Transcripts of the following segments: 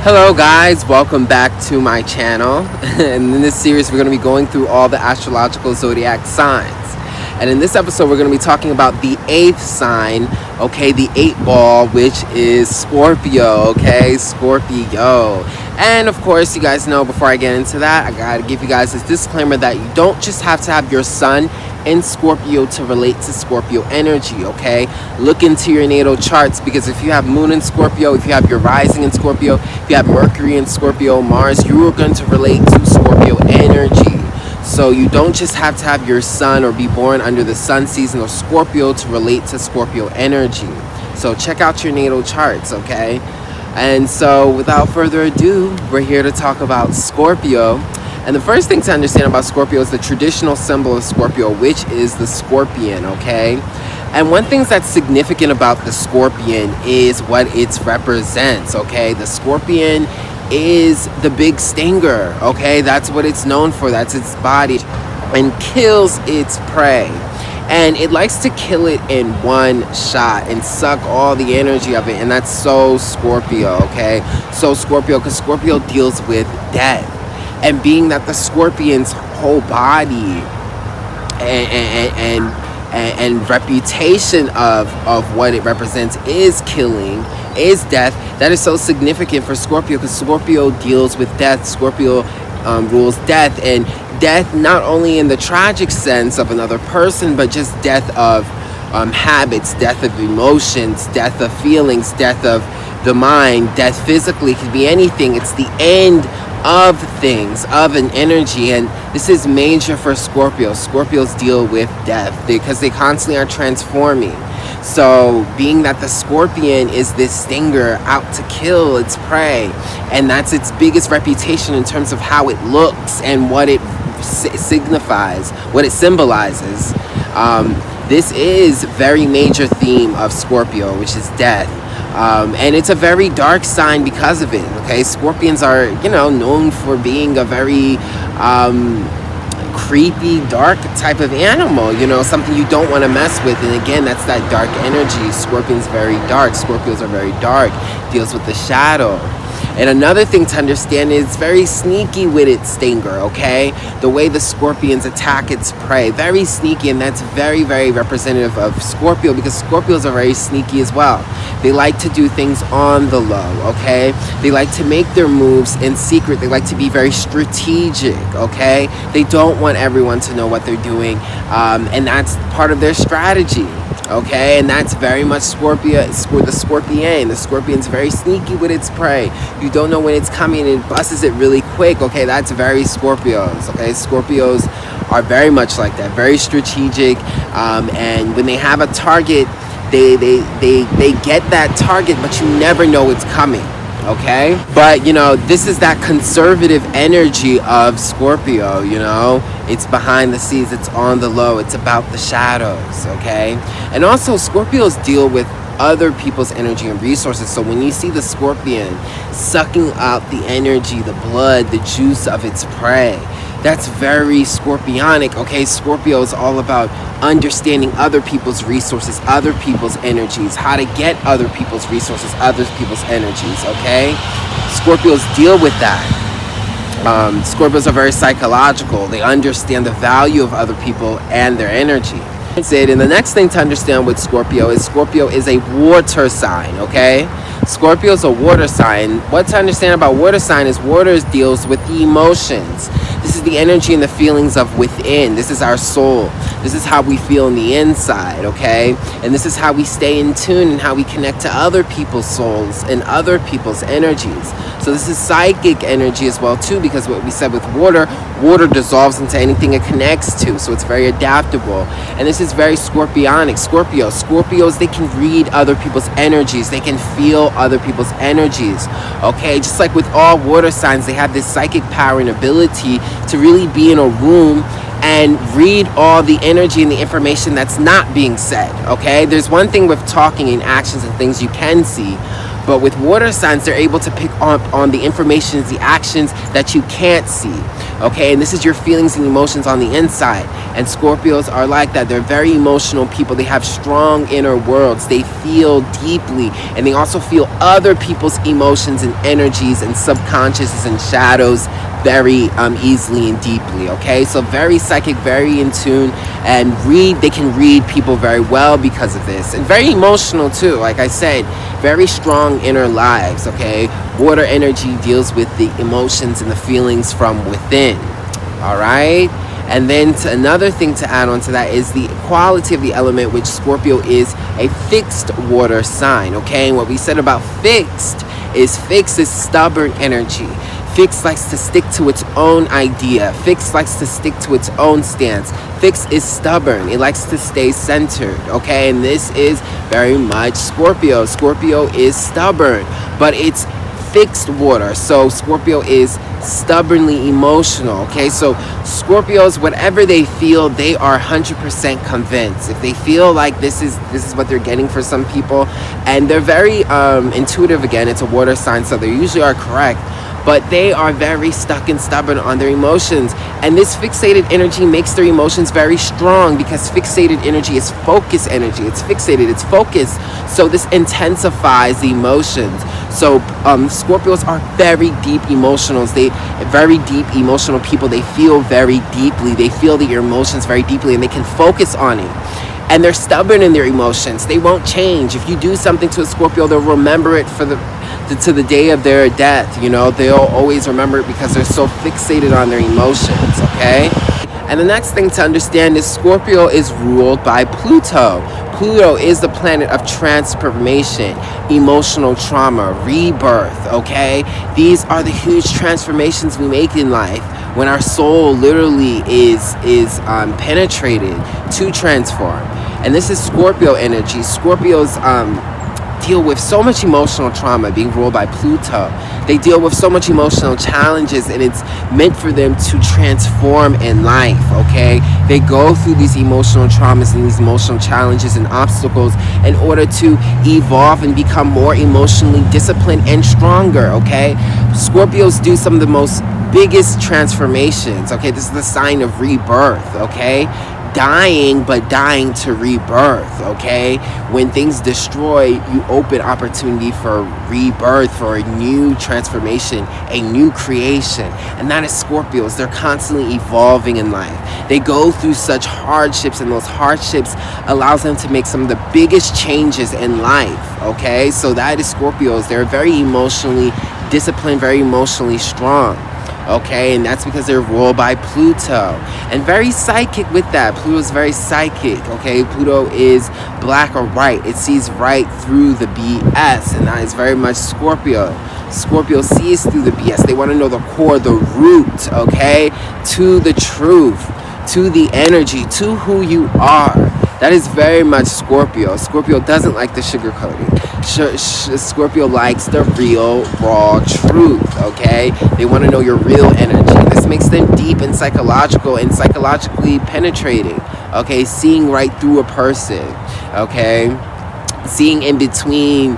Hello guys, welcome back to my channel. And in this series we're going to be going through all the astrological zodiac signs. And in this episode we're going to be talking about the 8th sign, okay, the 8 ball, which is Scorpio, okay, Scorpio. And of course, you guys know, before I get into that, I gotta give you guys this disclaimer that you don't just have to have your sun in Scorpio to relate to Scorpio energy, okay? Look into your natal charts, because if you have moon in Scorpio, if you have your rising in Scorpio, if you have Mercury in Scorpio, Mars, you are going to relate to Scorpio energy. So you don't just have to have your sun or be born under the sun season of Scorpio to relate to Scorpio energy. So check out your natal charts, okay? And so without further ado, we're here to talk about Scorpio. And the first thing to understand about Scorpio is the traditional symbol of Scorpio, which is the scorpion, okay? And one thing that's significant about the scorpion is what it represents, okay? The scorpion is the big stinger, okay? That's what it's known for. That's its body, and kills its prey. And it likes to kill it in one shot and suck all the energy of it. And that's so Scorpio, okay? So Scorpio, because Scorpio deals with death. And being that the scorpion's whole body and reputation of what it represents is killing, is death, that is so significant for Scorpio, because Scorpio deals with death. Scorpio rules death, and death not only in the tragic sense of another person, but just death of habits, death of emotions, death of feelings, death of the mind, death physically. It could be anything. It's the end of things, of an energy, and this is major for Scorpio. Scorpios deal with death because they constantly are transforming. So being that the scorpion is this stinger out to kill its prey, and that's its biggest reputation in terms of how it looks and what it signifies, what it symbolizes. This is very major theme of Scorpio, which is death. And it's a very dark sign because of it, okay? Scorpions are, known for being a very creepy, dark type of animal, something you don't want to mess with. And again, that's that dark energy. Scorpion's very dark. Scorpios are very dark. Deals with the shadow. And another thing to understand is it's very sneaky with its stinger, okay? The way the scorpions attack its prey, very sneaky, and that's very, very representative of Scorpio, because Scorpios are very sneaky as well. They like to do things on the low, okay? They like to make their moves in secret. They like to be very strategic, okay? They don't want everyone to know what they're doing, and that's part of their strategy. Okay, and that's very much Scorpio, the scorpion. The scorpion's very sneaky with its prey. You don't know when it's coming, and it busts it really quick. Okay, that's very Scorpios. Okay, Scorpios are very much like that, very strategic. And when they have a target, they get that target, but you never know it's coming. Okay, but this is that conservative energy of Scorpio. It's behind the scenes, it's on the low, it's about the shadows. Okay, and also Scorpios deal with other people's energy and resources. So when you see the scorpion sucking out the energy, the blood, the juice of its prey, that's very scorpionic. Okay, Scorpio is all about understanding other people's resources, other people's energies, how to get other people's resources, other people's energies. Okay, Scorpios deal with that. Scorpios are very psychological. They understand the value of other people and their energy. And the next thing to understand with Scorpio is a water sign, okay? Scorpio is a water sign. What to understand about water sign is water deals with the emotions. This is the energy and the feelings of within. This is our soul. This is how we feel in the inside, okay? And this is how we stay in tune and how we connect to other people's souls and other people's energies. So this is psychic energy as well too, because what we said with water dissolves into anything it connects to. So it's very adaptable. And this is very scorpionic. Scorpios, they can read other people's energies. They can feel other people's energies, okay? Just like with all water signs, they have this psychic power and ability to really be in a room and read all the energy and the information that's not being said, okay? There's one thing with talking and actions and things you can see, But with water signs, they're able to pick up on the information, the actions that you can't see. Okay, and this is your feelings and emotions on the inside. And Scorpios are like that. They're very emotional people. They have strong inner worlds. They feel deeply, and they also feel other people's emotions and energies and subconscious and shadows very easily and deeply. Okay, so very psychic, very in tune, and they can read people very well because of this, and very emotional too. Like I said, very strong inner lives. Okay, water energy deals with the emotions and the feelings from within. All right. And then another thing to add on to that is the quality of the element, which Scorpio is a fixed water sign. Okay, and what we said about fixed is stubborn energy. Fixed likes to stick to its own idea. Fixed likes to stick to its own stance. Fixed is stubborn. It likes to stay centered. Okay, and this is very much Scorpio. Scorpio is stubborn, but it's fixed water. So Scorpio is stubbornly emotional. Okay, so Scorpios, whatever they feel, they are 100% convinced. If they feel like this is what they're getting for some people, and they're very intuitive. Again, it's a water sign, so they usually are correct, but they are very stuck and stubborn on their emotions. And this fixated energy makes their emotions very strong, because fixated energy is focus energy. It's fixated, it's focused. So this intensifies the emotions. So Scorpios are very deep emotionals. Very deep emotional people. They feel very deeply. They feel their emotions very deeply, and they can focus on it. And they're stubborn in their emotions. They won't change. If you do something to a Scorpio, they'll remember it to the day of their death. You know, they'll always remember it because they're so fixated on their emotions. Okay. And the next thing to understand is Scorpio is ruled by Pluto. Pluto is the planet of transformation, emotional trauma, rebirth. Okay, these are the huge transformations we make in life when our soul literally is penetrated to transform. And this is Scorpio energy. Scorpios deal with so much emotional trauma, being ruled by Pluto. They deal with so much emotional challenges, and it's meant for them to transform in life. Okay, they go through these emotional traumas and these emotional challenges and obstacles in order to evolve and become more emotionally disciplined and stronger. Okay, Scorpios do some of the most biggest transformations. Okay, this is the sign of rebirth. Okay, dying, but dying to rebirth. Okay, when things destroy, you open opportunity for rebirth, for a new transformation, a new creation. And that is Scorpios. They're constantly evolving in life. They go through such hardships, and those hardships allows them to make some of the biggest changes in life. Okay, so that is Scorpios. They're very emotionally disciplined, very emotionally strong. Okay, and that's because they're ruled by Pluto, and very psychic with that. Pluto is very psychic. Okay, Pluto is black or white. It sees right through the BS, and that is very much Scorpio. Scorpio sees through the BS. They want to know the core, the root. Okay, to the truth, to the energy, to who you are. That is very much Scorpio. Scorpio doesn't like the sugarcoating. Scorpio likes the real, raw truth. Okay, they want to know your real energy. This makes them deep and psychological and psychologically penetrating. Okay, seeing right through a person. Okay, seeing in between,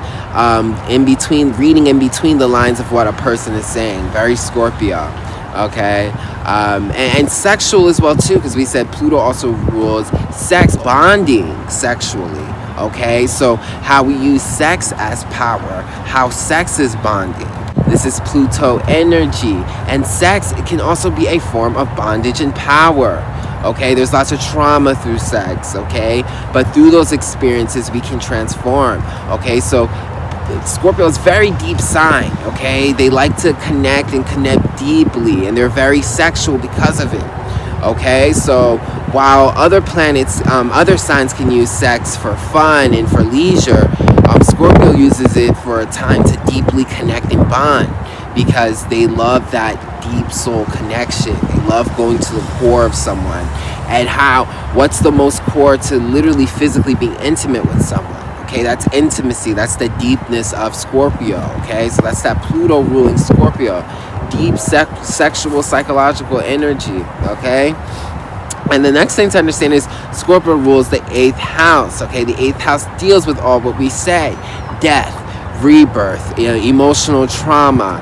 reading in between the lines of what a person is saying. Very Scorpio. Okay, and sexual as well too, because we said Pluto also rules sex, bonding sexually. Okay, so how we use sex as power, how sex is bonding. This is Pluto energy, and sex, it can also be a form of bondage and power. Okay, there's lots of trauma through sex. Okay, but through those experiences we can transform. Okay, so Scorpio is very deep sign. Okay, they like to connect deeply, and they're very sexual because of it. Okay, so while other planets, other signs can use sex for fun and for leisure, Scorpio uses it for a time to deeply connect and bond, because they love that deep soul connection. They love going to the core of someone. And what's the most core to literally physically being intimate with someone? Okay, that's intimacy. That's the deepness of Scorpio. Okay, so that's that Pluto ruling Scorpio. Deep sexual, psychological energy. Okay, and the next thing to understand is Scorpio rules the 8th house. Okay, the 8th house deals with all what we said: death, rebirth, emotional trauma,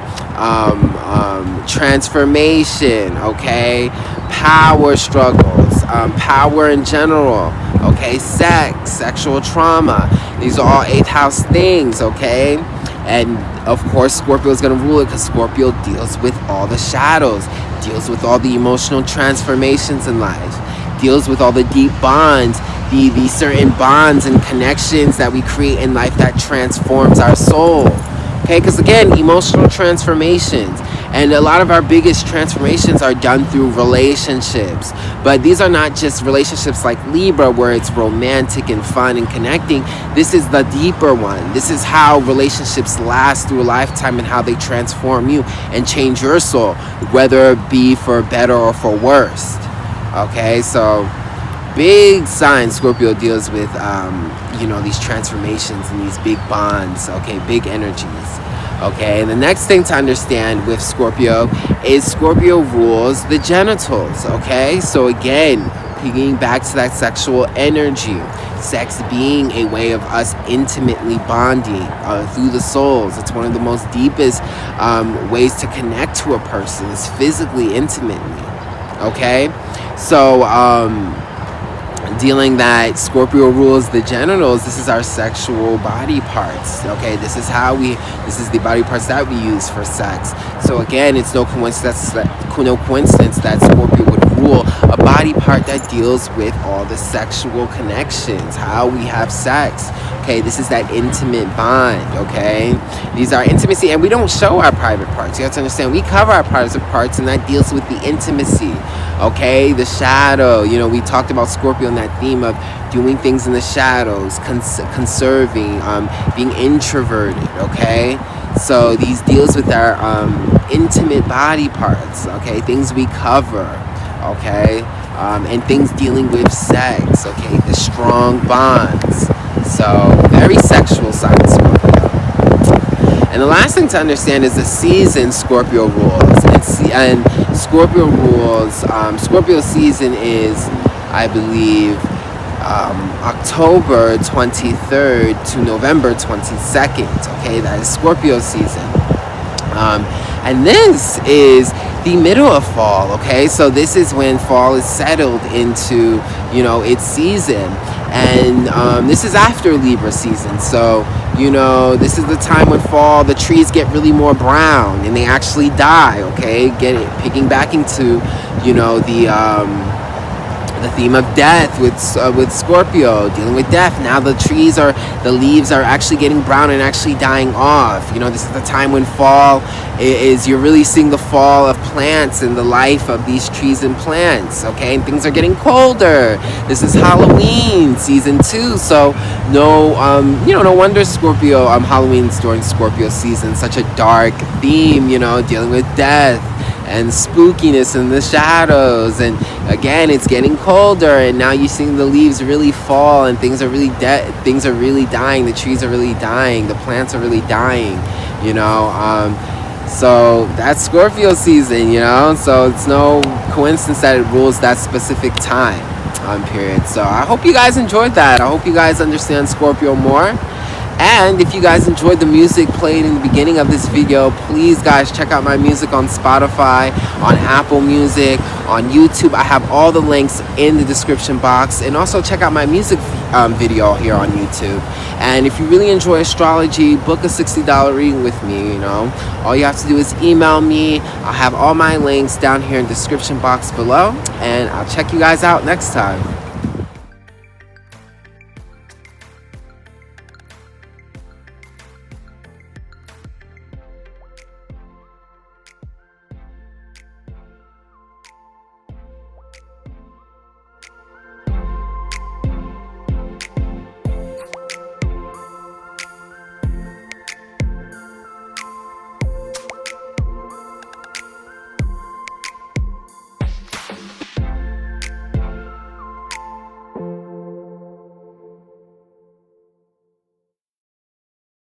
transformation, okay, power struggles, power in general, okay, sex, sexual trauma. These are all 8th house things, okay? And of course, Scorpio is going to rule it because Scorpio deals with all the shadows, deals with all the emotional transformations in life, deals with all the deep bonds, the certain bonds and connections that we create in life that transforms our soul. Okay, because again, emotional transformations, and a lot of our biggest transformations are done through relationships. But these are not just relationships like Libra, where it's romantic and fun and connecting. This is the deeper one. This is how relationships last through a lifetime and how they transform you and change your soul, whether it be for better or for worse. Okay, so big sign Scorpio deals with these transformations and these big bonds, okay, big energies. Okay, and the next thing to understand with Scorpio is Scorpio rules the genitals. Okay, so again, piggying back to that sexual energy, sex being a way of us intimately bonding through the souls. It's one of the most deepest ways to connect to a person, is physically, intimately. Okay, so dealing that Scorpio rules the genitals, this is our sexual body parts. Okay, this is the body parts that we use for sex. So again, it's no coincidence that Scorpio would rule a body part that deals with all the sexual connections, how we have sex. Okay, this is that intimate bond. Okay, these are intimacy, and we don't show our private parts. You have to understand, we cover our private parts, and that deals with the intimacy. Okay, the shadow. We talked about Scorpio and that theme of doing things in the shadows, conserving, being introverted. Okay, so these deals with our intimate body parts. Okay, things we cover. Okay, and things dealing with sex. Okay, the strong bonds. So very sexual side of Scorpio. And the last thing to understand is the season Scorpio rules. And Scorpio rules, Scorpio season is, I believe, October 23rd to November 22nd. Okay, that is Scorpio season. And this is the middle of fall. Okay, so this is when fall is settled into, its season. And this is after Libra season. So, this is the time when fall, the trees get really more brown and they actually die. Okay, piggybacking to, the theme of death with Scorpio, dealing with death. Now the leaves are actually getting brown and actually dying off. This is the time when fall is, you're really seeing the fall of plants and the life of these trees and plants. Okay, and things are getting colder. This is Halloween season 2, so no wonder Scorpio, Halloween's during Scorpio season, such a dark theme, dealing with death and spookiness in the shadows. And again, it's getting colder, and now you're seeing the leaves really fall, and things are really things are really dying. The trees are really dying, the plants are really dying. So that's Scorpio season. So it's no coincidence that it rules that specific time period. So I hope you guys enjoyed that. I hope you guys understand Scorpio more. And if you guys enjoyed the music played in the beginning of this video, please guys check out my music on Spotify, on Apple Music, on YouTube. I have all the links in the description box. And also check out my music video here on YouTube. And if you really enjoy astrology, book a $60 reading with me. All you have to do is email me. I'll have all my links down here in the description box below. And I'll check you guys out next time.